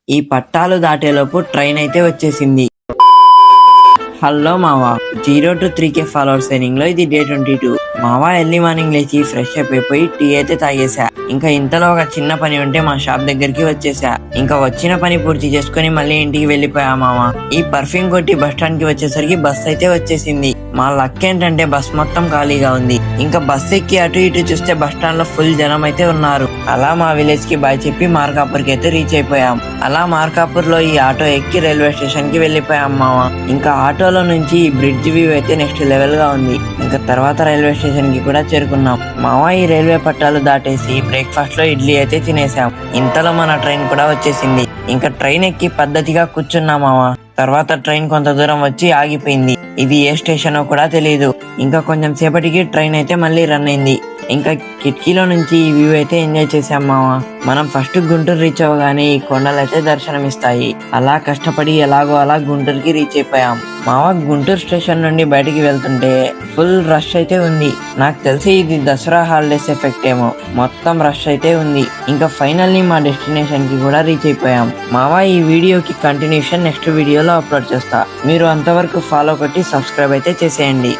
ఈ పట్టాలు దాటేలోపు ట్రైన్ అయితే వచ్చేసింది. హలో మావా, 0 to 3K ఫాలోవర్స్ ట్రైనింగ్ లో ఇది డే 22. మావా ఎర్లీ మార్నింగ్ లేచి ఫ్రెష్ అప్ అయిపోయి టీ అయితే తాగేసా. ఇంకా ఇంతలో ఒక చిన్న పని ఉంటే మా షాప్ దగ్గరికి వచ్చేసా. ఇంకా వచ్చిన పని పూర్తి చేసుకుని మళ్ళీ ఇంటికి వెళ్ళిపోయా మావా. ఈ పర్ఫ్యూమ్ కొట్టి బస్ స్టాండ్ కి వచ్చేసరికి బస్ అయితే వచ్చేసింది. మా లక్ ఏంటంటే బస్ మొత్తం ఖాళీగా ఉంది. ఇంకా బస్ ఎక్కి అటు ఇటు చూస్తే బస్ స్టాండ్ లో ఫుల్ జనం అయితే ఉన్నారు. అలా మా విలేజ్ కి బాయ్ చెప్పి మార్కాపూర్ కి అయితే రీచ్ అయిపోయాం. అలా మార్కాపూర్ లో ఈ ఆటో ఎక్కి రైల్వే స్టేషన్ కి వెళ్ళిపోయాం మావా. ఇంకా ఆటోలో నుంచి ఈ బ్రిడ్జ్ వ్యూ అయితే నెక్స్ట్ లెవెల్ గా ఉంది. ఇంకా తర్వాత రైల్వే స్టేషన్ కి కూడా చేరుకున్నాం మావా. ఈ రైల్వే పట్టాలు దాటేసి బ్రేక్ఫాస్ట్ లో ఇడ్లీ అయితే తినేసాం. ఇంతలో మన ట్రైన్ కూడా వచ్చేసింది. ఇంకా ట్రైన్ ఎక్కి పద్ధతిగా కూర్చున్నాం మావా. తర్వాత ట్రైన్ కొంత దూరం వచ్చి ఆగిపోయింది. ఇది ఏ స్టేషనో కూడా తెలియదు. ఇంకా కొంచెం సేపటికి ట్రైన్ అయితే మళ్ళీ రన్ అయింది. ఇంకా కిటికీలో నుంచి ఈ వ్యూ అయితే ఎంజాయ్ చేసాం మావా. మనం ఫస్ట్ గుంటూరు రీచ్ అవ్వగానే ఈ కొండలు అయితే దర్శనమిస్తాయి. అలా కష్టపడి ఎలాగో అలా గుంటూరుకి రీచ్ అయిపోయాం మావా. గుంటూరు స్టేషన్ నుండి బయటికి వెళ్తుంటే ఫుల్ రష్ అయితే ఉంది. నాకు తెలిసి ఇది దసరా హాలిడేస్ ఎఫెక్ట్ ఏమో, మొత్తం రష్ అయితే ఉంది. ఇంకా ఫైనల్లీ మా డెస్టినేషన్ కి కూడా రీచ్ అయిపోయాం మావా. ఈ వీడియోకి కంటిన్యూషన్ నెక్స్ట్ వీడియోలో అప్లోడ్ చేస్తా. మీరు అంతవరకు ఫాలో కొట్టి సబ్స్క్రైబ్ అయితే చేసేయండి.